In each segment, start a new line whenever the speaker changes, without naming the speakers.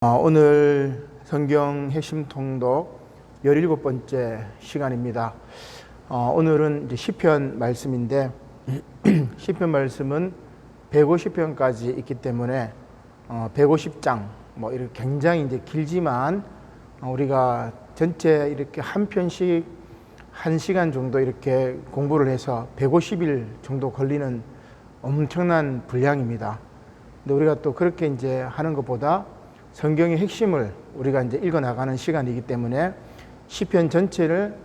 오늘 성경 핵심 통독 17번째 시간입니다. 오늘은 이제 시편 말씀인데 시편 말씀은 150편까지 있기 때문에 150장 이렇게 굉장히 이제 길지만 우리가 전체 이렇게 한 편씩 1시간 정도 이렇게 공부를 해서 150일 정도 걸리는 엄청난 분량입니다. 근데 우리가 또 그렇게 이제 하는 것보다 성경의 핵심을 우리가 이제 읽어 나가는 시간이기 때문에 시편 전체를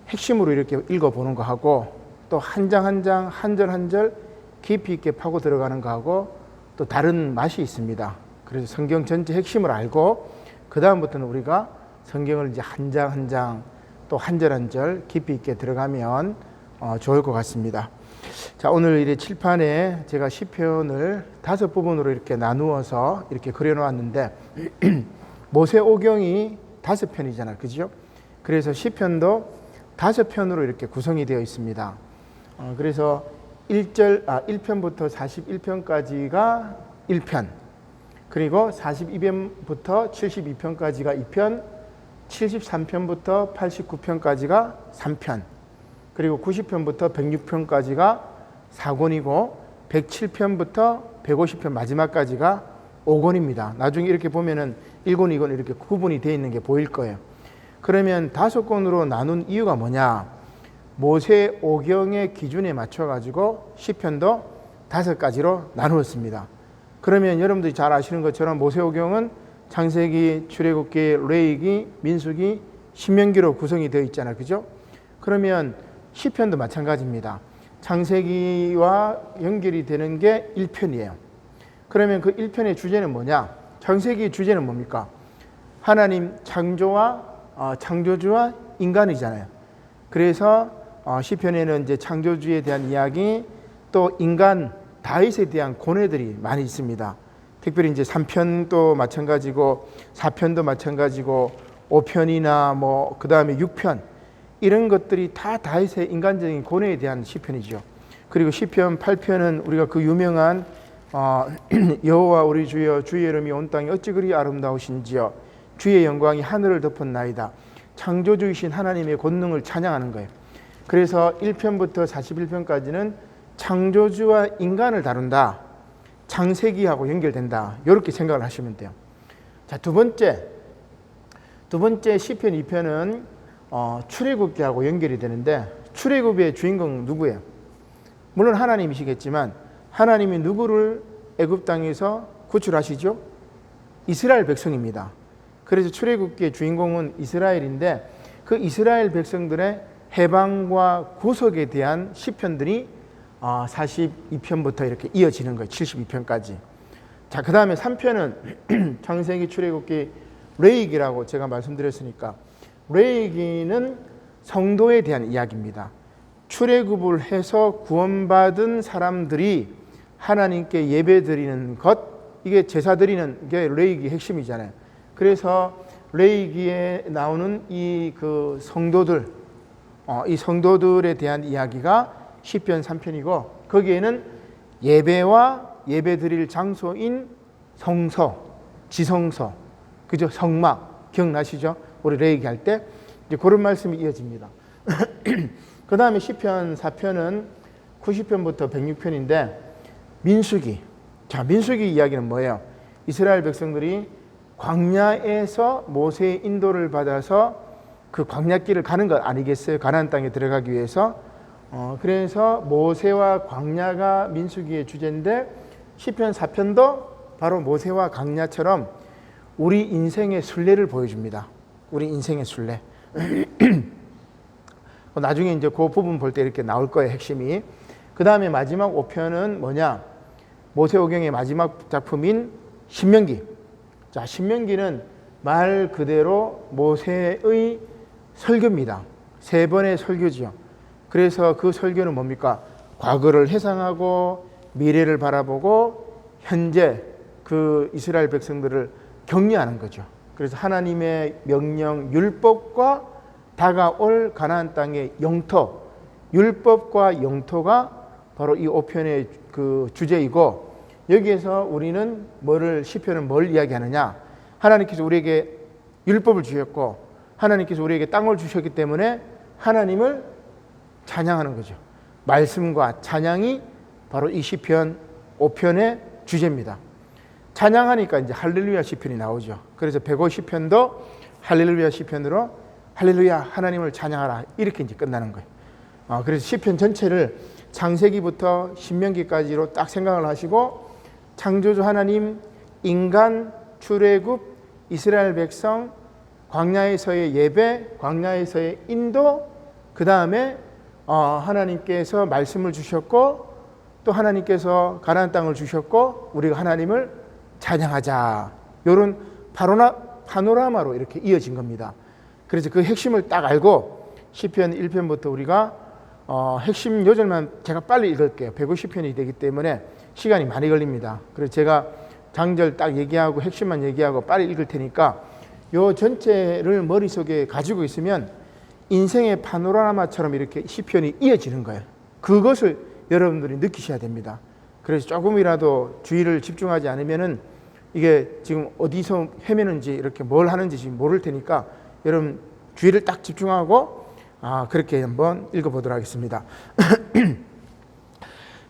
핵심으로 이렇게 읽어 보는 거 하고 또 한 장 한 장 한 절 한 절 깊이 있게 파고 들어가는 거 하고 또 다른 맛이 있습니다. 그래서 성경 전체 핵심을 알고 그 다음부터는 우리가 성경을 이제 한 장 한 장 또 한 절 한 절 깊이 있게 들어가면 좋을 것 같습니다. 자, 오늘 이 칠판에 제가 시편을 5부분으로 이렇게 나누어서 이렇게 그려놓았는데 모세오경이 5편이잖아요, 그죠? 그래서 시편도 5편으로 이렇게 구성이 되어 있습니다. 그래서 1편부터 41편까지가 1편, 그리고 42편부터 72편까지가 2편, 73편부터 89편까지가 3편, 그리고 90편부터 106편까지가 4권이고 107편부터 150편 마지막까지가 5권입니다. 나중에 이렇게 보면은 1권, 2권 이렇게 구분이 되어 있는 게 보일 거예요. 그러면 5권으로 나눈 이유가 뭐냐? 모세오경의 기준에 맞춰가지고 시편도 5가지로 나누었습니다. 그러면 여러분들이 잘 아시는 것처럼 모세오경은 창세기, 출애굽기, 레위기, 민수기, 신명기로 구성이 되어 있잖아요, 그죠? 그러면 시편도 마찬가지입니다. 창세기와 연결이 되는 게 1편이에요. 그러면 그 1편의 주제는 뭐냐? 창세기 주제는 뭡니까? 하나님 창조주와 인간이잖아요. 그래서 시편에는 이제 창조주에 대한 이야기, 또 인간 다윗에 대한 고뇌들이 많이 있습니다. 특별히 이제 3편도 마찬가지고 4편도 마찬가지고 5편이나 그 다음에 6편 이런 것들이 다 다윗의 인간적인 고뇌에 대한 시편이죠. 그리고 시편 8편은 우리가 그 유명한 여호와 우리 주여 주의 이름이 온 땅에 어찌 그리 아름다우신지요 주의 영광이 하늘을 덮었나이다. 창조주이신 하나님의 권능을 찬양하는 거예요. 그래서 1편부터 41편까지는 창조주와 인간을 다룬다. 창세기하고 연결된다. 이렇게 생각을 하시면 돼요. 자, 두 번째 시편 2편은 출애굽기하고 연결이 되는데 출애굽의 주인공 누구예요? 물론 하나님이시겠지만 하나님이 누구를 애굽 땅에서 구출하시죠? 이스라엘 백성입니다. 그래서 출애굽기의 주인공은 이스라엘인데 그 이스라엘 백성들의 해방과 구속에 대한 시편들이 42편부터 이렇게 이어지는 거예요. 72편까지. 자, 그 다음에 3편은 창세기, 출애굽기, 레위기라고 제가 말씀드렸으니까 레위기는 성도에 대한 이야기입니다. 출애굽을 해서 구원받은 사람들이 하나님께 예배드리는 것, 이게 제사 드리는 게 레위기 핵심이잖아요. 그래서 레위기에 나오는 이 성도들, 이 성도들에 대한 이야기가 시편 3편이고 거기에는 예배와 예배드릴 장소인 성서, 지성서, 그죠? 성막 기억나시죠? 우리 레위기 할 때 이제 그런 말씀이 이어집니다. 그 다음에 시편 4편은 90편부터 106편인데 민수기. 자, 민수기 이야기는 뭐예요? 이스라엘 백성들이 광야에서 모세의 인도를 받아서 그 광야길을 가는 것 아니겠어요? 가나안 땅에 들어가기 위해서. 그래서 모세와 광야가 민수기의 주제인데 시편 4편도 바로 모세와 광야처럼 우리 인생의 순례를 보여줍니다. 우리 인생의 순례. 나중에 이제 그 부분 볼 때 이렇게 나올 거예요, 핵심이. 그 다음에 마지막 5편은 뭐냐? 모세오경의 마지막 작품인 신명기. 자, 신명기는 말 그대로 모세의 설교입니다. 3번의 설교지요. 그래서 그 설교는 뭡니까? 과거를 회상하고 미래를 바라보고 현재 그 이스라엘 백성들을 격려하는 거죠. 그래서 하나님의 명령, 율법과 다가올 가나안 땅의 영토, 율법과 영토가 바로 이 5편의 그 주제이고 여기에서 우리는 시편은 뭘 이야기하느냐? 하나님께서 우리에게 율법을 주셨고 하나님께서 우리에게 땅을 주셨기 때문에 하나님을 찬양하는 거죠. 말씀과 찬양이 바로 이 시편 5편의 주제입니다. 찬양하니까 이제 할렐루야 시편이 나오죠. 그래서 150편도 할렐루야 시편으로 할렐루야 하나님을 찬양하라 이렇게 이제 끝나는 거예요. 그래서 시편 전체를 창세기부터 신명기까지로 딱 생각을 하시고 창조주 하나님, 인간, 출애굽, 이스라엘 백성, 광야에서의 예배, 광야에서의 인도, 그 다음에 하나님께서 말씀을 주셨고 또 하나님께서 가나안 땅을 주셨고 우리가 하나님을 찬양하자. 이런 파노라마로 이렇게 이어진 겁니다. 그래서 그 핵심을 딱 알고 시편 1편부터 우리가 핵심 요절만 제가 빨리 읽을게요. 150편이 되기 때문에 시간이 많이 걸립니다. 그래서 제가 장절 딱 얘기하고 핵심만 얘기하고 빨리 읽을 테니까 요 전체를 머릿속에 가지고 있으면 인생의 파노라마처럼 이렇게 시편이 이어지는 거예요. 그것을 여러분들이 느끼셔야 됩니다. 그래서 조금이라도 주의를 집중하지 않으면은 이게 지금 어디서 헤매는지 이렇게 뭘 하는지 지금 모를 테니까 여러분 주의를 딱 집중하고 그렇게 한번 읽어보도록 하겠습니다.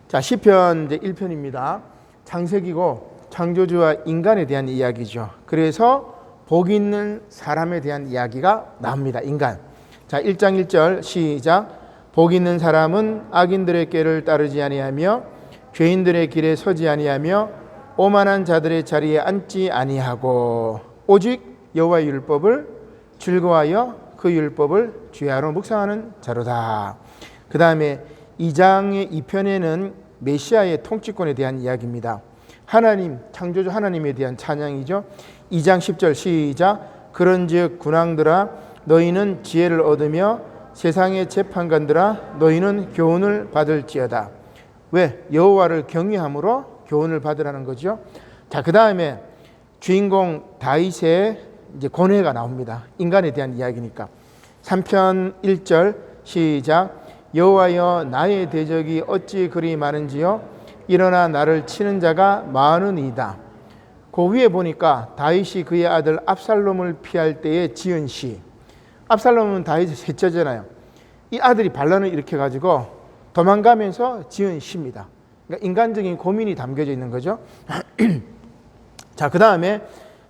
자, 시편 이제 1편입니다. 창세기고 창조주와 인간에 대한 이야기죠. 그래서 복 있는 사람에 대한 이야기가 나옵니다. 인간. 자, 1장 1절 시작. 복 있는 사람은 악인들의 꾀를 따르지 아니하며 죄인들의 길에 서지 아니하며 오만한 자들의 자리에 앉지 아니하고 오직 여호와의 율법을 즐거워하여 그 율법을 주야로 묵상하는 자로다. 그 다음에 2장의 2편에는 메시아의 통치권에 대한 이야기입니다. 하나님, 창조주 하나님에 대한 찬양이죠. 2장 10절 시작. 그런즉 군왕들아 너희는 지혜를 얻으며 세상의 재판관들아 너희는 교훈을 받을지어다. 왜? 여호와를 경외함으로 교훈을 받으라는 거죠. 자, 그 다음에 주인공 다윗의 이제 고뇌가 나옵니다. 인간에 대한 이야기니까. 3편 1절 시작. 여호와여 나의 대적이 어찌 그리 많은지요 일어나 나를 치는 자가 많으니이다. 그 위에 보니까 다윗이 그의 아들 압살롬을 피할 때에 지은 시. 압살롬은 다윗의 셋째잖아요. 이 아들이 반란을 일으켜가지고 도망가면서 지은 시입니다. 그러니까 인간적인 고민이 담겨져 있는 거죠. 자, 그 다음에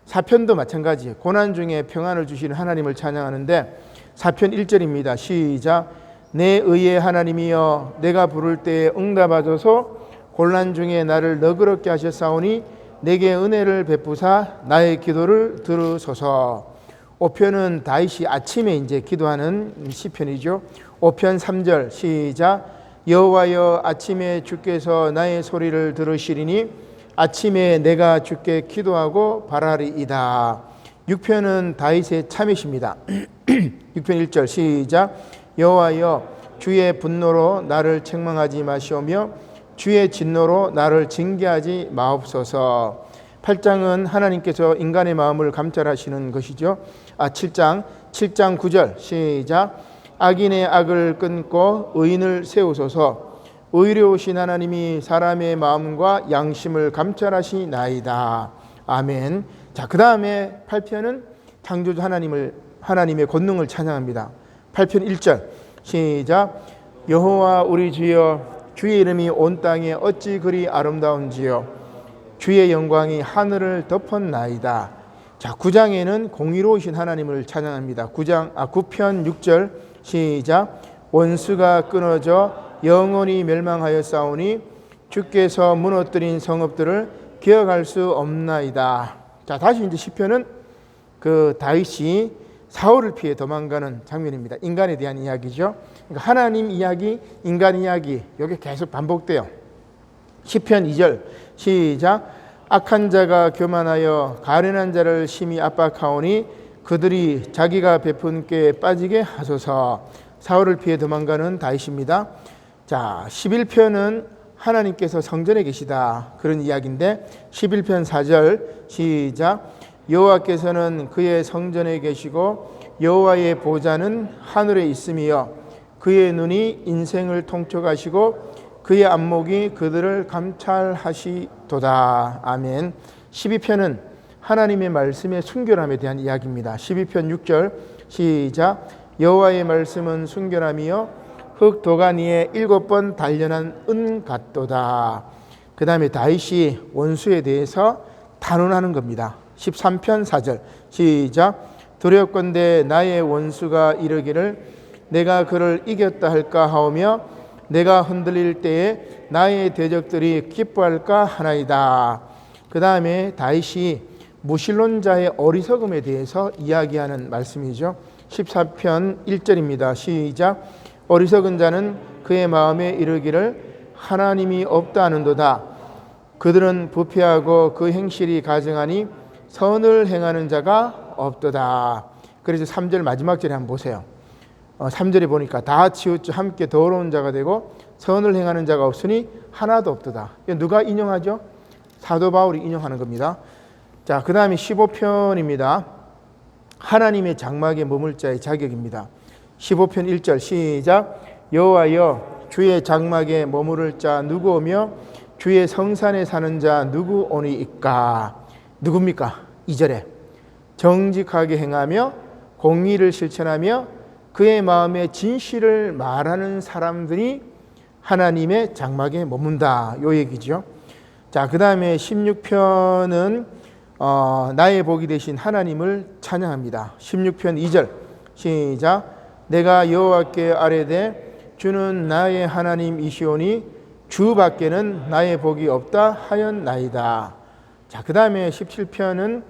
4편도 마찬가지예요. 고난 중에 평안을 주시는 하나님을 찬양하는데 4편 1절입니다. 시작. 내 의의 하나님이여 내가 부를 때에 응답하소서. 곤란 중에 나를 너그럽게 하셨사오니 내게 은혜를 베푸사 나의 기도를 들으소서. 5편은 다윗이 아침에 이제 기도하는 시편이죠. 5편 3절 시작. 여호와여 아침에 주께서 나의 소리를 들으시리니 아침에 내가 주께 기도하고 바라리이다. 6편은 다윗의 참회십니다. 6편 1절 시작. 여호와여 주의 분노로 나를 책망하지 마시오며 주의 진노로 나를 징계하지 마옵소서. 8장은 하나님께서 인간의 마음을 감찰하시는 것이죠. 7장 9절 시작. 악인의 악을 끊고 의인을 세우소서. 의로우신 하나님이 사람의 마음과 양심을 감찰하시나이다. 아멘. 자, 그 다음에 8편은 창조주 하나님의 권능을 찬양합니다. 8편 1절 시작. 여호와 우리 주여 주의 이름이 온 땅에 어찌 그리 아름다운지요 주의 영광이 하늘을 덮었나이다. 자, 9장에는 공의로우신 하나님을 찬양합니다. 9편 6절 시작. 원수가 끊어져 영원히 멸망하였사오니 주께서 무너뜨린 성읍들을 기억할 수 없나이다. 자, 다시 이제 시편은 그 다윗이 사울을 피해 도망가는 장면입니다. 인간에 대한 이야기죠. 그러니까 하나님 이야기, 인간 이야기, 이게 계속 반복돼요. 시편 2절 시작. 악한 자가 교만하여 가련한 자를 심히 압박하오니 그들이 자기가 베푼 꾀에 빠지게 하소서. 사울을 피해 도망가는 다윗입니다. 자, 11편은 하나님께서 성전에 계시다 그런 이야기인데 11편 4절 시작. 여호와께서는 그의 성전에 계시고 여호와의 보좌는 하늘에 있으며 그의 눈이 인생을 통촉하시고 그의 안목이 그들을 감찰하시도다. 아멘. 12편은 하나님의 말씀의 순결함에 대한 이야기입니다. 12편 6절 시작. 여호와의 말씀은 순결함이요 흙 도가니에 7번 단련한 은 같도다. 그 다음에 다윗이 원수에 대해서 단언하는 겁니다. 13편 4절 시작. 두렵건대 나의 원수가 이르기를 내가 그를 이겼다 할까 하오며 내가 흔들릴 때에 나의 대적들이 기뻐할까 하나이다. 그 다음에 다윗이 무신론자의 어리석음에 대해서 이야기하는 말씀이죠. 14편 1절입니다. 시작. 어리석은 자는 그의 마음에 이르기를 하나님이 없다 하는도다. 그들은 부패하고 그 행실이 가증하니 선을 행하는 자가 없도다. 그래서 3절 마지막 절에 한번 보세요. 3절에 보니까 다 치우쳐 함께 더러운 자가 되고 선을 행하는 자가 없으니 하나도 없도다. 누가 인용하죠? 사도 바울이 인용하는 겁니다. 자, 그 다음에 15편입니다. 하나님의 장막에 머물 자의 자격입니다. 15편 1절 시작. 여호와여 주의 장막에 머무를 자 누구 오며 주의 성산에 사는 자 누구 오니이까. 누굽니까? 2절에 정직하게 행하며 공의를 실천하며 그의 마음에 진실을 말하는 사람들이 하나님의 장막에 머문다. 요 얘기죠. 자, 그 다음에 16편은 나의 복이 되신 하나님을 찬양합니다. 16편 2절 시작. 내가 여호와께 아뢰되 주는 나의 하나님이시오니 주 밖에는 나의 복이 없다 하였나이다. 자, 그 다음에 17편은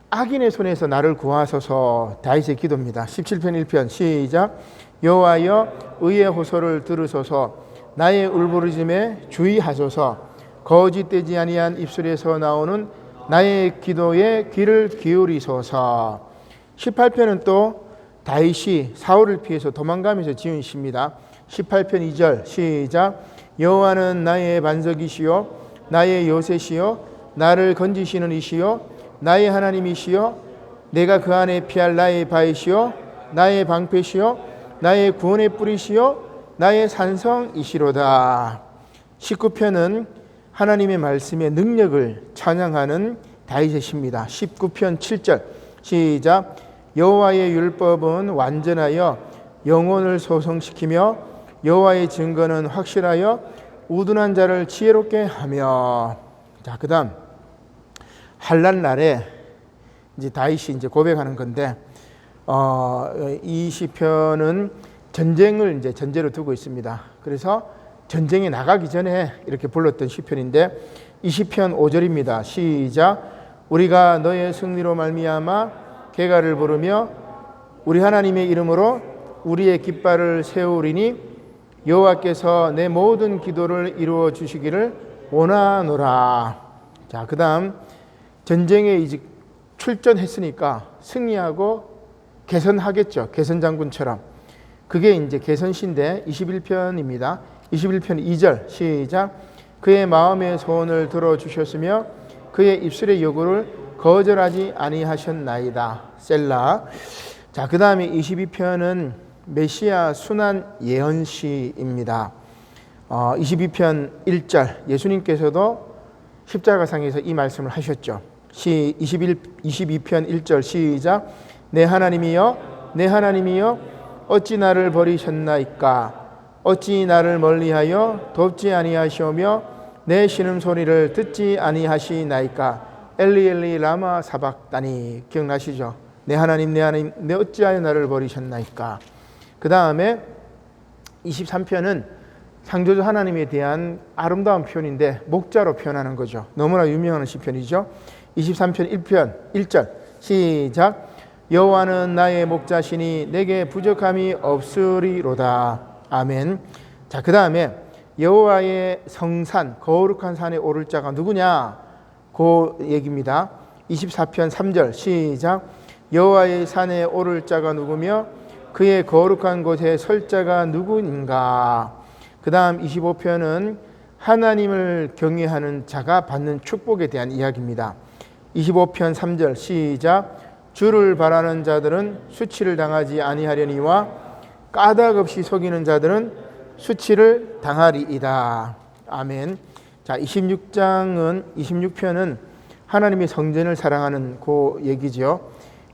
악인의 손에서 나를 구하소서. 다윗의 기도입니다. 17편 1편 시작. 여호와여 의의 호소를 들으소서. 나의 울부짖음에 주의하소서. 거짓되지 아니한 입술에서 나오는 나의 기도에 귀를 기울이소서. 18편은 또 다윗이 사울을 피해서 도망가면서 지은 시입니다. 18편 2절 시작. 여호와는 나의 반석이시요 나의 요새시요 나를 건지시는 이시요 나의 하나님이시요 내가 그 안에 피할 나의 바위시요 나의 방패시요 나의 구원의 뿌리시요 나의 산성이시로다. 19편은 하나님의 말씀의 능력을 찬양하는 다윗의 시입니다. 19편 7절 시작. 여호와의 율법은 완전하여 영혼을 소성시키며 여호와의 증거는 확실하여 우둔한 자를 지혜롭게 하며. 자, 그다음 환난 날에 이제 다윗이 이제 고백하는 건데 이 시편은 전쟁을 이제 전제로 두고 있습니다. 그래서 전쟁에 나가기 전에 이렇게 불렀던 시편인데 이 시편 5절입니다. 시작. 우리가 너의 승리로 말미암아 개가를 부르며 우리 하나님의 이름으로 우리의 깃발을 세우리니 여호와께서 내 모든 기도를 이루어 주시기를 원하노라. 자, 그다음 전쟁에 이제 출전했으니까 승리하고 개선하겠죠. 개선 장군처럼. 그게 이제 개선시인데 21편입니다. 21편 2절 시작. 그의 마음의 소원을 들어주셨으며 그의 입술의 요구를 거절하지 아니하셨나이다. 셀라. 자, 그 다음에 22편은 메시아 순환 예언시입니다. 22편 1절 예수님께서도 십자가상에서 이 말씀을 하셨죠. 22편 1절 시작. 내 하나님이여 내 하나님이여 어찌 나를 버리셨나이까. 어찌 나를 멀리하여 돕지 아니하시오며 내 신음소리를 듣지 아니하시나이까. 엘리 엘리 라마 사박다니. 기억나시죠? 내 하나님 내 하나님 내 어찌하여 나를 버리셨나이까. 그 다음에 23편은 창조주 하나님에 대한 아름다운 표현인데 목자로 표현하는 거죠. 너무나 유명한 시편이죠. 23편 1편 1절 시작. 여호와는 나의 목자시니 내게 부족함이 없으리로다. 아멘. 자, 그 다음에 여호와의 성산 거룩한 산에 오를 자가 누구냐? 그 얘기입니다. 24편 3절 시작. 여호와의 산에 오를 자가 누구며 그의 거룩한 곳에 설 자가 누구인가? 그 다음 25편은 하나님을 경외하는 자가 받는 축복에 대한 이야기입니다. 25편 3절 시작. 주를 바라는 자들은 수치를 당하지 아니하려니와 까닭 없이 속이는 자들은 수치를 당하리이다. 아멘. 자, 26편은 하나님의 성전을 사랑하는 그 얘기죠.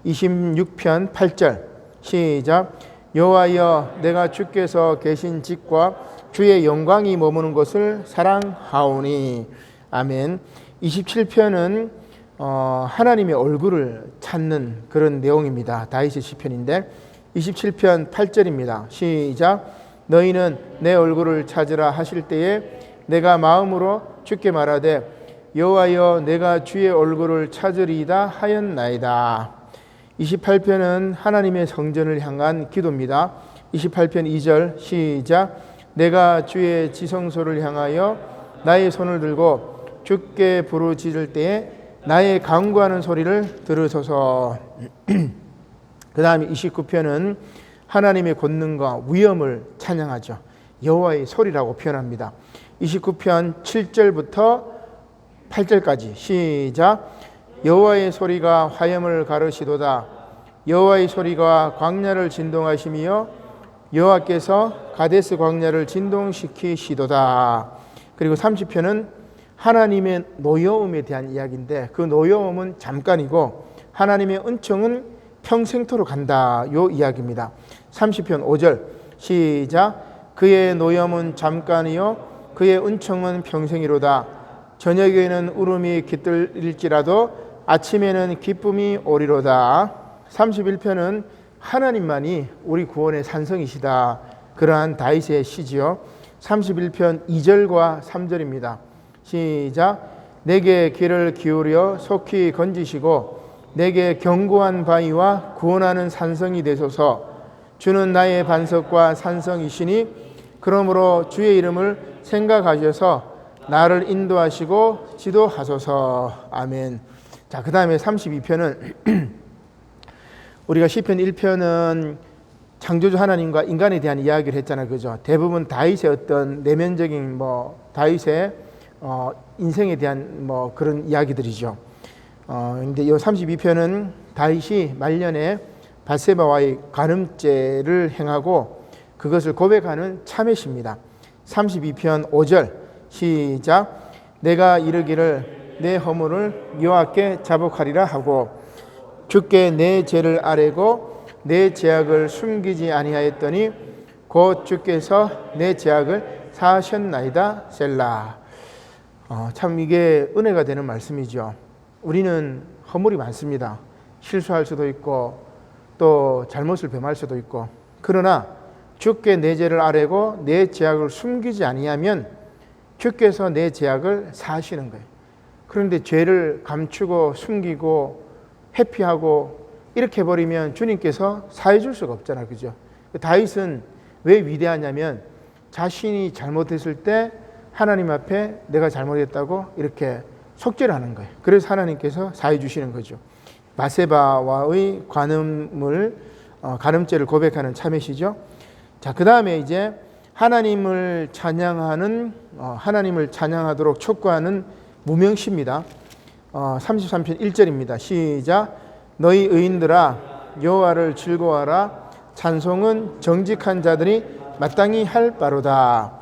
26편 8절 시작. 여호와여 내가 주께서 계신 집과 주의 영광이 머무는 곳을 사랑하오니. 아멘. 27편은 하나님의 얼굴을 찾는 그런 내용입니다. 다윗의 시편인데 27편 8절입니다. 시작. 너희는 내 얼굴을 찾으라 하실 때에 내가 마음으로 주께 말하되 여호와여 내가 주의 얼굴을 찾으리이다 하였나이다. 28편은 하나님의 성전을 향한 기도입니다. 28편 2절 시작. 내가 주의 지성소를 향하여 나의 손을 들고 주께 부르짖을 때에 나의 간구하는 소리를 들으소서. 그 다음에 29편은 하나님의 권능과 위엄을 찬양하죠. 여호와의 소리라고 표현합니다. 29편 7절부터 8절까지 시작. 여호와의 소리가 화염을 가르시도다. 여호와의 소리가 광야를 진동하시며 여호와께서 가데스 광야를 진동시키시도다. 그리고 30편은 하나님의 노여움에 대한 이야기인데 그 노여움은 잠깐이고 하나님의 은총은 평생토록 간다. 요 이야기입니다. 30편 5절 시작. 그의 노여움은 잠깐이요 그의 은총은 평생이로다. 저녁에는 울음이 깃들일지라도 아침에는 기쁨이 오리로다. 31편은 하나님만이 우리 구원의 산성이시다. 그러한 다윗의 시지요. 31편 2절과 3절입니다. 시작. 내게 귀를 기울여 속히 건지시고 내게 견고한 바위와 구원하는 산성이 되소서. 주는 나의 반석과 산성이시니 그러므로 주의 이름을 생각하셔서 나를 인도하시고 지도하소서. 아멘. 자, 그 다음에 32편은 우리가 시편 1편은 창조주 하나님과 인간에 대한 이야기를 했잖아요. 그죠? 대부분 다윗의 어떤 내면적인 다윗의 인생에 대한 그런 이야기들이죠. 근데 이 32편은 다윗이 말년에 밧세바와의 간음죄를 행하고 그것을 고백하는 참회시입니다. 32편 5절 시작. 내가 이르기를 내 허물을 여호와께 자복하리라 하고 주께 내 죄를 아뢰고 내 죄악을 숨기지 아니하였더니 곧 주께서 내 죄악을 사하셨나이다. 셀라. 참 이게 은혜가 되는 말씀이죠. 우리는 허물이 많습니다. 실수할 수도 있고 또 잘못을 범할 수도 있고 그러나 주께 내 죄를 아뢰고 내 죄악을 숨기지 아니하면 주께서 내 죄악을 사하시는 거예요. 그런데 죄를 감추고 숨기고 회피하고 이렇게 해버리면 주님께서 사해 줄 수가 없잖아요. 그죠? 다윗은 왜 위대하냐면 자신이 잘못했을 때 하나님 앞에 내가 잘못했다고 이렇게 속죄를 하는 거예요. 그래서 하나님께서 사해 주시는 거죠. 밧세바와의 간음죄를 고백하는 참회시죠. 자, 그 다음에 이제 하나님을 찬양하도록 촉구하는 무명시입니다. 33편 1절입니다. 시작. 너희 의인들아 여호와를 즐거워하라. 찬송은 정직한 자들이 마땅히 할 바로다.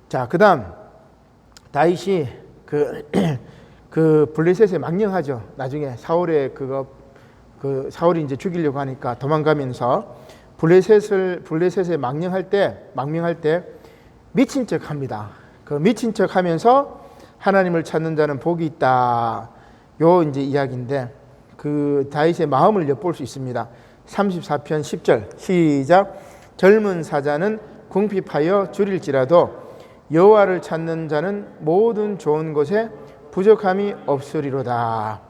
자, 그 다음 다윗이 그 블레셋에 망령하죠. 나중에 사울의 사울이 이제 죽이려고 하니까 도망가면서 블레셋에 망명할 때 미친 척합니다. 그 미친 척하면서 하나님을 찾는 자는 복이 있다. 요 이제 이야기인데 그 다윗의 마음을 엿볼 수 있습니다. 34편 10절 시작. 젊은 사자는 궁핍하여 줄일지라도 여호와를 찾는 자는 모든 좋은 것에 부족함이 없으리로다.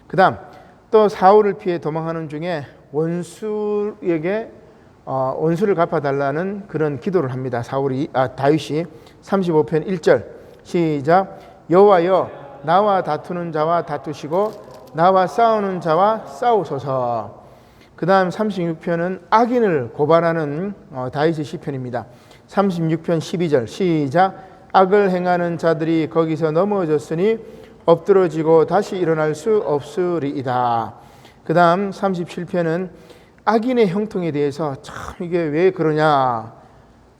그 다음 또 사울을 피해 도망하는 중에 원수에게 원수를 갚아달라는 그런 기도를 합니다. 다윗이 35편 1절 시작. 여호와여 나와 다투는 자와 다투시고 나와 싸우는 자와 싸우소서. 그 다음 36편은 악인을 고발하는 다윗의 시편입니다. 36편 12절 시작. 악을 행하는 자들이 거기서 넘어졌으니 엎드러지고 다시 일어날 수 없으리이다. 그 다음 37편은 악인의 형통에 대해서 참 이게 왜 그러냐.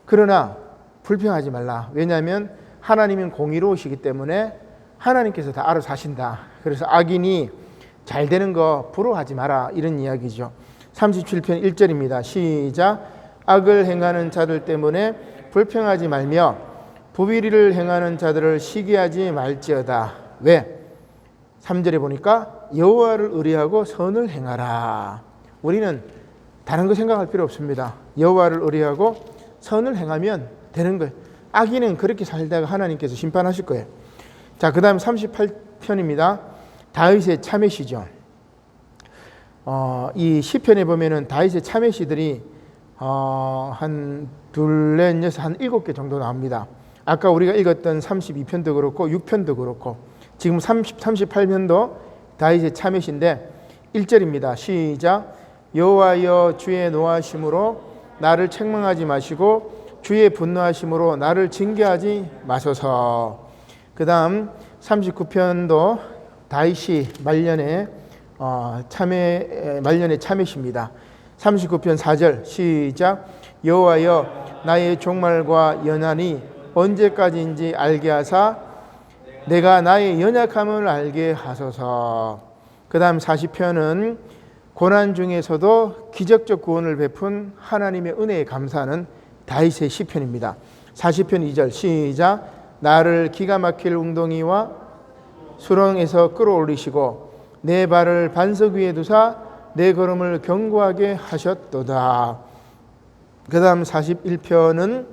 그러나 불평하지 말라. 왜냐하면 하나님은 공의로우시기 때문에 하나님께서 다 알아서 하신다. 그래서 악인이 잘 되는 거 부러워하지 마라, 이런 이야기죠. 37편 1절입니다. 시작. 악을 행하는 자들 때문에 불평하지 말며 부비리를 행하는 자들을 시기하지 말지어다. 왜? 3절에 보니까 여호와를 의뢰하고 선을 행하라. 우리는 다른 거 생각할 필요 없습니다. 여호와를 의뢰하고 선을 행하면 되는 거예요. 악인은 그렇게 살다가 하나님께서 심판하실 거예요. 자, 그 다음 38편입니다. 다윗의 참회시죠. 이 시편에 보면은 다윗의 참회시들이 한 둘, 넷, 여섯, 한 7개 정도 나옵니다. 아까 우리가 읽었던 32편도 그렇고 6편도 그렇고 지금 38편도 다윗의 참회시인데 1절입니다. 시작. 여호와여, 주의 노하심으로 나를 책망하지 마시고 주의 분노하심으로 나를 징계하지 마소서. 그 다음 39편도 다윗이 말년에 참회시입니다. 39편 4절 시작. 여호와여, 나의 종말과 연한이 언제까지인지 알게 하사 내가 나의 연약함을 알게 하소서. 그 다음 40편은 고난 중에서도 기적적 구원을 베푼 하나님의 은혜에 감사하는 다윗의 시편입니다. 40편 2절 시작. 나를 기가 막힐 웅덩이와 수렁에서 끌어올리시고 내 발을 반석 위에 두사 내 걸음을 견고하게 하셨도다. 그 다음 41편은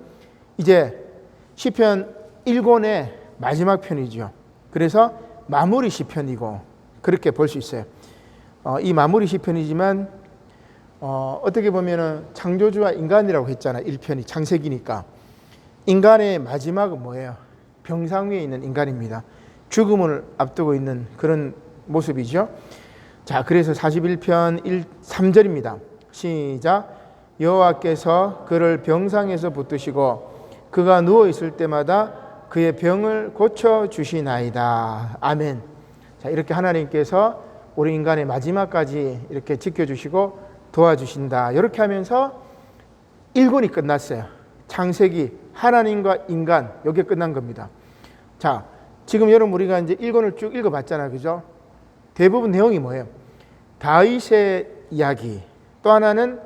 이제 시편 1권의 마지막 편이죠. 그래서 마무리 시편이고 그렇게 볼 수 있어요. 이 마무리 시편이지만 어떻게 보면은 창조주와 인간이라고 했잖아요. 1편이 창세기니까. 인간의 마지막은 뭐예요? 병상 위에 있는 인간입니다. 죽음을 앞두고 있는 그런 모습이죠. 자, 그래서 41편 3절입니다. 시작. 여호와께서 그를 병상에서 붙드시고 그가 누워 있을 때마다 그의 병을 고쳐 주시나이다. 아멘. 자, 이렇게 하나님께서 우리 인간의 마지막까지 이렇게 지켜주시고 도와주신다. 이렇게 하면서 1권이 끝났어요. 창세기, 하나님과 인간, 여기에 끝난 겁니다. 자, 지금 여러분 우리가 이제 1권을 쭉 읽어봤잖아요. 그죠? 대부분 내용이 뭐예요? 다윗의 이야기, 또 하나는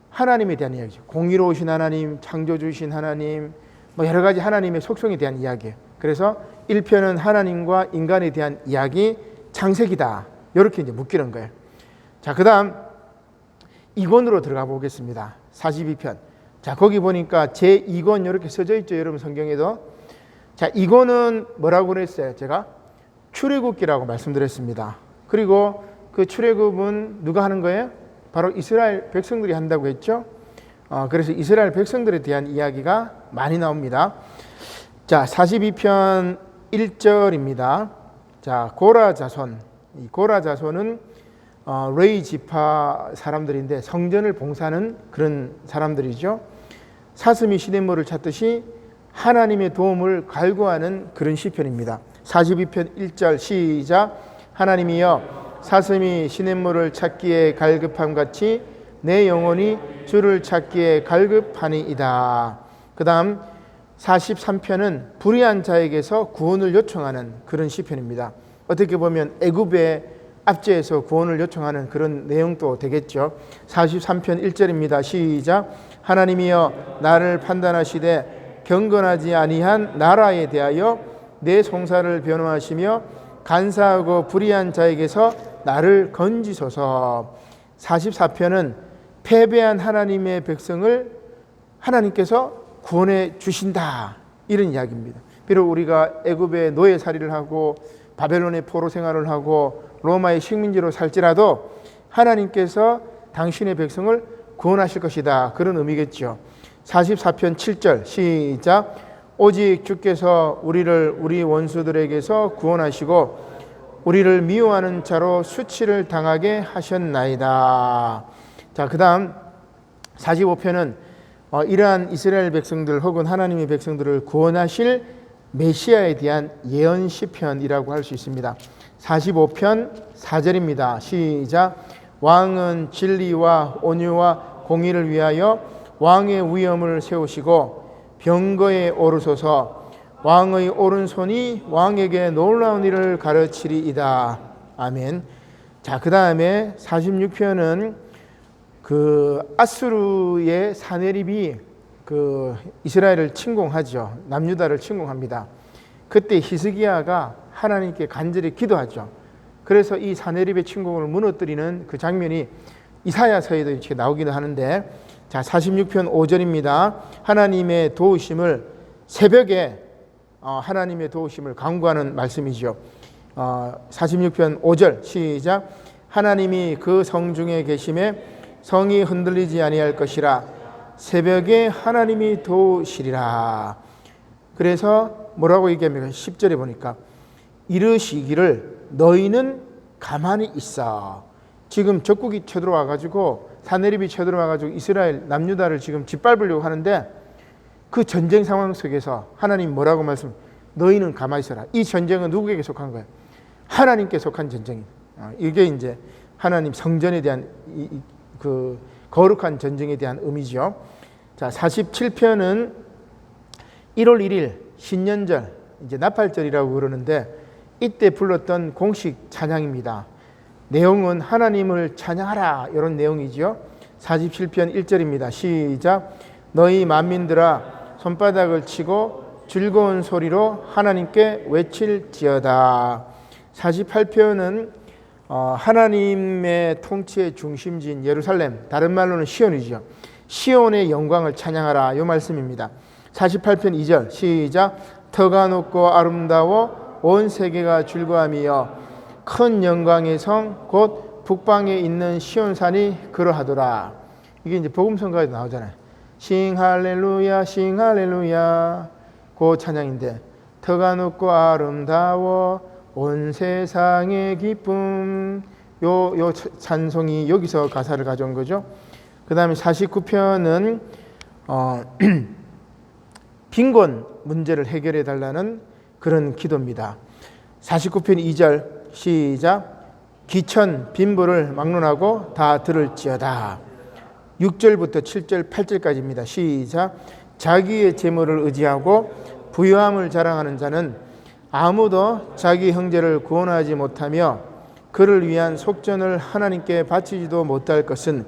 하나님에 대한 이야기죠. 공의로우신 하나님, 창조주신 하나님, 뭐 여러 가지 하나님의 속성에 대한 이야기예요. 그래서 1편은 하나님과 인간에 대한 이야기, 창세기다. 이렇게 이제 묶이는 거예요. 자, 그 다음 2권으로 들어가 보겠습니다. 42편. 자, 거기 보니까 제2권 이렇게 써져 있죠. 여러분 성경에도. 자, 2권은 뭐라고 그랬어요? 제가 출애굽기라고 말씀드렸습니다. 그리고 그 출애굽은 누가 하는 거예요? 바로 이스라엘 백성들이 한다고 했죠. 그래서 이스라엘 백성들에 대한 이야기가 많이 나옵니다. 자, 42편 1절입니다. 자, 고라 자손. 이 고라 자손은 레위 지파 사람들인데 성전을 봉사하는 그런 사람들이죠. 사슴이 시냇물을 찾듯이 하나님의 도움을 갈구하는 그런 시편입니다. 42편 1절 시작. 하나님이여, 사슴이 시냇물을 찾기에 갈급함 같이 내 영혼이 주를 찾기에 갈급하니이다. 그 다음 43편은 불의한 자에게서 구원을 요청하는 그런 시편입니다. 어떻게 보면 애굽의 압제에서 구원을 요청하는 그런 내용도 되겠죠. 43편 1절입니다. 시작. 하나님이여, 나를 판단하시되 경건하지 아니한 나라에 대하여 내 송사를 변호하시며 간사하고 불의한 자에게서 나를 건지소서. 44편은 패배한 하나님의 백성을 하나님께서 구원해 주신다, 이런 이야기입니다. 비록 우리가 애굽의 노예살이를 하고 바벨론의 포로 생활을 하고 로마의 식민지로 살지라도 하나님께서 당신의 백성을 구원하실 것이다, 그런 의미겠죠. 44편 7절 시작. 오직 주께서 우리를 우리 원수들에게서 구원하시고 우리를 미워하는 자로 수치를 당하게 하셨나이다. 자, 그 다음 45편은 이러한 이스라엘 백성들 혹은 하나님의 백성들을 구원하실 메시아에 대한 예언 시편이라고 할 수 있습니다. 45편 4절입니다. 시작. 왕은 진리와 온유와 공의를 위하여 왕의 위엄을 세우시고 병거에 오르소서. 왕의 오른손이 왕에게 놀라운 일을 가르치리이다. 아멘. 자, 그 다음에 46편은 그 아수르의 사네립이 그 이스라엘을 침공하죠. 남유다를 침공합니다. 그때 히스기야가 하나님께 간절히 기도하죠. 그래서 이 사네립의 침공을 무너뜨리는 그 장면이 이사야서에도 이렇게 나오기도 하는데, 자, 46편 5절입니다. 하나님의 도우심을 새벽에 하나님의 도우심을 간구하는 말씀이죠. 46편 5절 시작. 하나님이 그 성중에 계심에 성이 흔들리지 아니할 것이라. 새벽에 하나님이 도우시리라. 그래서 뭐라고 얘기합니까? 10절에 보니까 이르시기를 너희는 가만히 있어. 지금 적국이 쳐들어와 가지고 사네립이 쳐들어와 가지고 이스라엘 남유다를 지금 짓밟으려고 하는데, 그 전쟁 상황 속에서 하나님 뭐라고 말씀? 너희는 가만히 있어라. 이 전쟁은 누구에게 속한 거예요? 하나님께 속한 전쟁입니다. 이게 이제 하나님 성전에 대한 그 거룩한 전쟁에 대한 의미죠. 자, 47편은 1월 1일 신년절, 이제 나팔절이라고 그러는데, 이때 불렀던 공식 찬양입니다. 내용은 하나님을 찬양하라, 이런 내용이죠. 47편 1절입니다. 시작. 너희 만민들아 손바닥을 치고 즐거운 소리로 하나님께 외칠지어다. 48편은 하나님의 통치의 중심지인 예루살렘, 다른 말로는 시온이죠. 시온의 영광을 찬양하라, 이 말씀입니다. 48편 2절 시작. 터가 높고 아름다워 온 세계가 즐거함이여 큰 영광의 성 곧 북방에 있는 시온산이 그러하더라. 이게 이제 복음성가에 나오잖아요. 싱 할렐루야 싱 할렐루야, 그 찬양인데, 터가 높고 아름다워 온 세상의 기쁨, 요 찬송이 여기서 가사를 가져온 거죠. 그 다음에 49편은 빈곤 문제를 해결해 달라는 그런 기도입니다. 49편 2절 시작. 기천 빈부를 막론하고 다 들을지어다. 6절부터 7절 8절까지입니다. 시작. 자기의 재물을 의지하고 부유함을 자랑하는 자는 아무도 자기 형제를 구원하지 못하며 그를 위한 속전을 하나님께 바치지도 못할 것은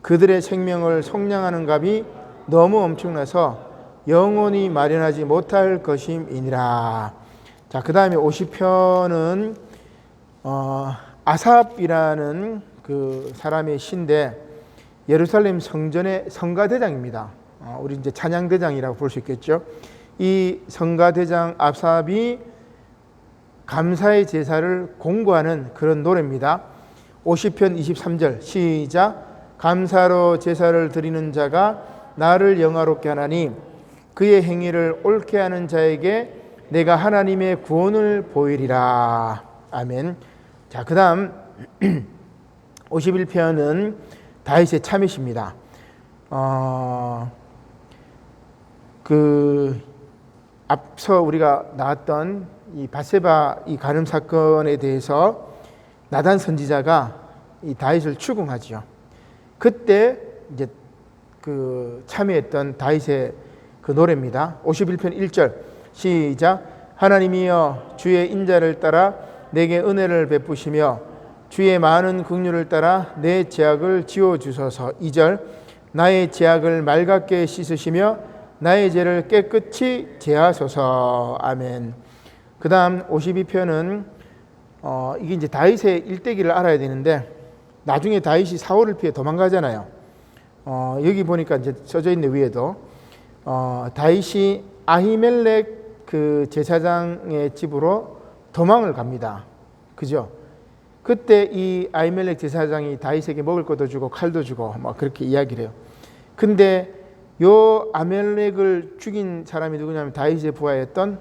그들의 생명을 속량하는 값이 너무 엄청나서 영원히 마련하지 못할 것임이니라. 자, 그 다음에 50편은 아삽이라는 그 사람의 시인데, 예루살렘 성전의 성가대장입니다. 우리 이제 찬양대장이라고 볼 수 있겠죠. 이 성가대장 아삽이 감사의 제사를 공고하는 그런 노래입니다. 50편 23절 시작. 감사로 제사를 드리는 자가 나를 영화롭게 하나니 그의 행위를 옳게 하는 자에게 내가 하나님의 구원을 보이리라. 아멘. 자, 그 다음 51편은 다윗의 참회시입니다. 그 앞서 우리가 나왔던 이 밧세바 이 간음 사건에 대해서 나단 선지자가 이 다윗을 추궁하죠. 그때 이제 그 참회했던 다윗의 그 노래입니다. 51편 1절 시작. 하나님이여 주의 인자를 따라 내게 은혜를 베푸시며 주의 많은 긍휼을 따라 내 죄악을 지워 주소서. 2절 나의 죄악을 맑게 씻으시며 나의 죄를 깨끗이 제하소서. 아멘. 그 다음 52편은 이게 이제 다윗의 일대기를 알아야 되는데, 나중에 다윗이 사울을 피해 도망가잖아요. 여기 보니까 이제 써져 있는 위에도 다윗이 아히멜렉 그 제사장의 집으로 도망을 갑니다. 그죠? 그때 이 아히멜렉 제사장이 다윗에게 먹을 것도 주고 칼도 주고 막 그렇게 이야기를 해요. 근데 요 아멜렉을 죽인 사람이 누구냐면 다윗의 부하였던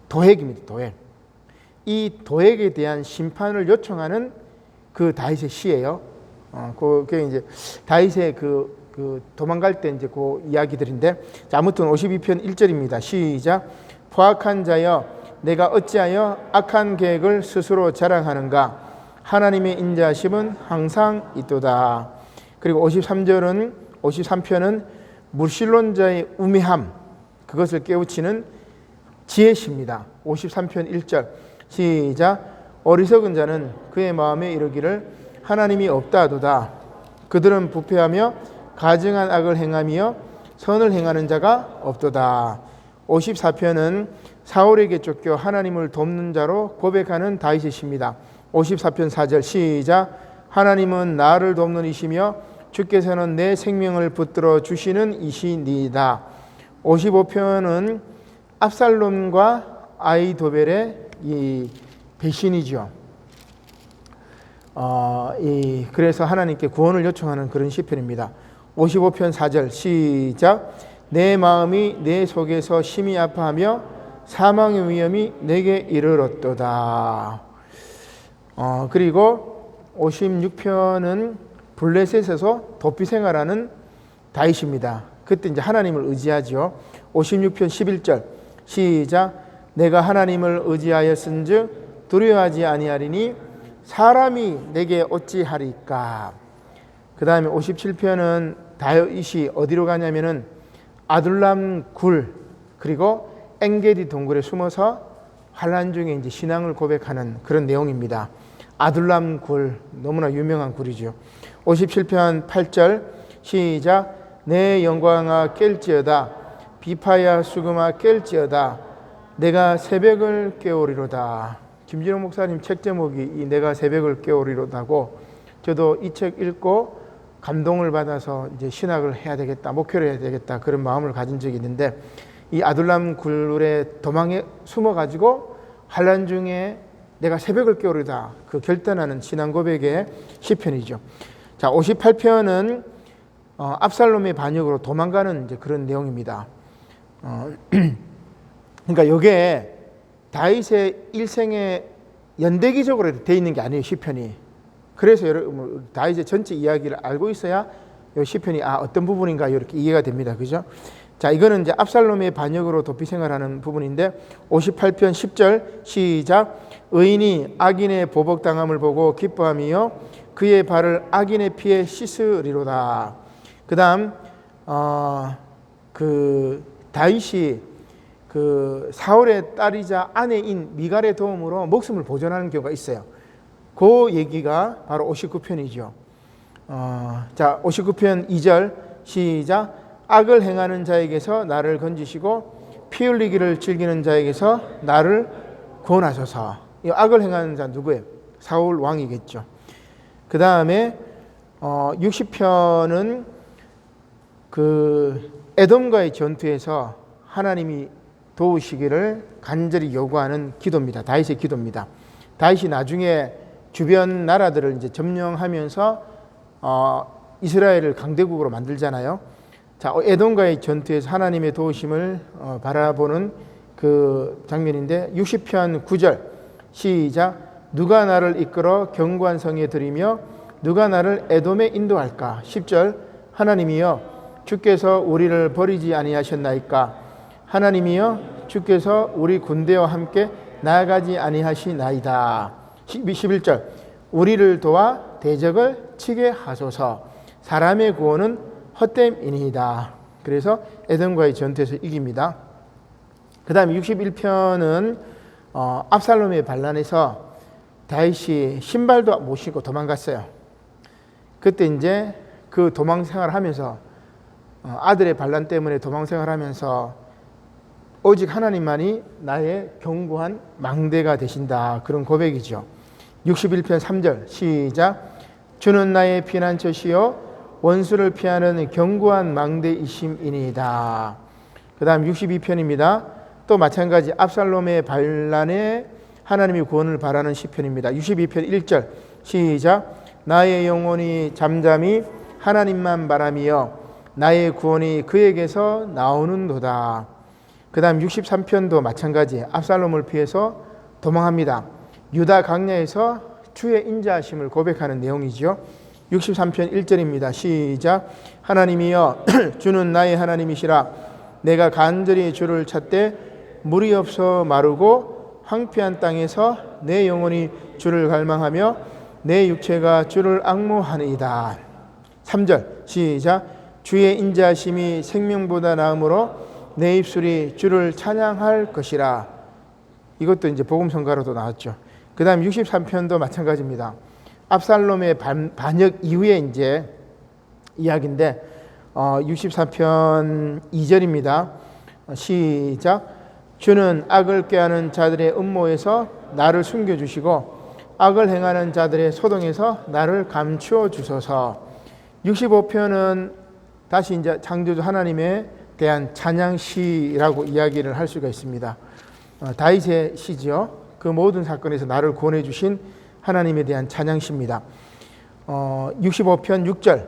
도액입니다. 도액. 이 도액에 대한 심판을 요청하는 그 다윗의 시예요. 그게 이제 다윗의 그 도망갈 때 이제 그 이야기들인데, 자, 아무튼 52편 1절입니다. 시작. 포악한 자여 내가 어찌하여 악한 계획을 스스로 자랑하는가. 하나님의 인자하심은 항상 있도다. 그리고 53편은 무신론자의 우매함, 그것을 깨우치는 지혜십니다. 53편 1절 시작. 어리석은 자는 그의 마음에 이르기를 하나님이 없다 하도다. 그들은 부패하며 가증한 악을 행하며 선을 행하는 자가 없도다. 54편은 사울에게 쫓겨 하나님을 돕는 자로 고백하는 다윗이십니다. 54편 4절 시작. 하나님은 나를 돕는 이시며 주께서는 내 생명을 붙들어 주시는 이시니이다. 55편은 압살롬과 아이도벨의 이 배신이죠. 그래서 하나님께 구원을 요청하는 그런 시편입니다. 55편 4절 시작. 내 마음이 내 속에서 심히 아파하며 사망의 위험이 내게 이르렀도다. 그리고 56편은 블레셋에서 도피 생활하는 다윗입니다. 그때 이제 하나님을 의지하죠. 56편 11절 시작. 내가 하나님을 의지하였은즉 두려워하지 아니하리니 사람이 내게 어찌하리까. 그 다음에 57편은 다윗이 어디로 가냐면은 아둘람 굴 그리고 엔게디 동굴에 숨어서 환란 중에 이제 신앙을 고백하는 그런 내용입니다. 아둘람 굴 너무나 유명한 굴이죠. 57편 8절 시작. 내 영광아 깰지어다 비파야 수금아 깰지어다 내가 새벽을 깨우리로다. 김진호 목사님 책 제목이 이 내가 새벽을 깨우리로다고, 저도 이 책 읽고 감동을 받아서 이제 신학을 해야 되겠다, 목회를 해야 되겠다 그런 마음을 가진 적이 있는데, 이 아둘람 굴에 도망에 숨어가지고 환란 중에 내가 새벽을 깨우리다 그 결단하는 신앙 고백의 시편이죠. 자, 58편은 압살롬의 반역으로 도망가는 이제 그런 내용입니다. 그러니까 이게 다윗의 일생에 연대기적으로 되어 있는 게 아니에요, 시편이. 그래서 여러분 다윗의 전체 이야기를 알고 있어야 이 시편이 어떤 부분인가 이렇게 이해가 됩니다. 그죠? 자, 이거는 이제 압살롬의 반역으로 도피 생활하는 부분인데 58편 10절 시작. 의인이 악인의 보복당함을 보고 기뻐하며 그의 발을 악인의 피에 씻으리로다. 그다음 다윗이 사울의 딸이자 아내인 미갈의 도움으로 목숨을 보존하는 경우가 있어요. 그 얘기가 바로 59편이죠. 자, 59편 2절 시작. 악을 행하는 자에게서 나를 건지시고 피 흘리기를 즐기는 자에게서 나를 구원하소서. 이 악을 행하는 자 누구예요? 사울 왕이겠죠. 그 다음에 60편은 에돔과의 전투에서 하나님이 도우시기를 간절히 요구하는 기도입니다. 다윗의 기도입니다. 다윗이 나중에 주변 나라들을 이제 점령하면서 이스라엘을 강대국으로 만들잖아요. 자, 에돔과의 전투에서 하나님의 도우심을 바라보는 그 장면인데 60편 9절 시작. 누가 나를 이끌어 견고한 성에 들이며 누가 나를 에돔에 인도할까. 10절 하나님이여 주께서 우리를 버리지 아니하셨나이까. 하나님이여 주께서 우리 군대와 함께 나아가지 아니하시나이다. 11절 우리를 도와 대적을 치게 하소서. 사람의 구원은 헛됨이니이다. 그래서 에돔과의 전투에서 이깁니다. 그 다음에 61편은 압살롬의 반란에서 다윗이 신발도 못 신고 도망갔어요. 그때 이제 그 도망 생활하면서 아들의 반란 때문에 도망 생활하면서 오직 하나님만이 나의 견고한 망대가 되신다. 그런 고백이죠. 61편 3절 시작. 주는 나의 피난처시요 원수를 피하는 견고한 망대이심이니이다. 그 다음 62편입니다. 또 마찬가지 압살롬의 반란에 하나님의 구원을 바라는 시편입니다. 62편 1절 시작. 나의 영혼이 잠잠히 하나님만 바라며 나의 구원이 그에게서 나오는도다. 그 다음 63편도 마찬가지 압살롬을 피해서 도망합니다. 유다 강야에서 주의 인자하심을 고백하는 내용이죠. 63편 1절입니다. 시작. 하나님이여 주는 나의 하나님이시라. 내가 간절히 주를 찾되 물이 없어 마르고 황폐한 땅에서 내 영혼이 주를 갈망하며 내 육체가 주를 앙모하니이다. 3절 시작. 주의 인자하심이 생명보다 나음으로 내 입술이 주를 찬양할 것이라. 이것도 이제 복음성가로도 나왔죠. 그 다음 63편도 마찬가지입니다. 압살롬의 반역 이후에 이제 이야기인데 63편 2절입니다. 시작. 주는 악을 꾀하는 자들의 음모에서 나를 숨겨주시고 악을 행하는 자들의 소동에서 나를 감추어 주소서. 65편은 다시 이제 창조주 하나님에 대한 찬양시라고 이야기를 할 수가 있습니다. 다윗의 시죠. 그 모든 사건에서 나를 구원해 주신 하나님에 대한 찬양시입니다. 65편 6절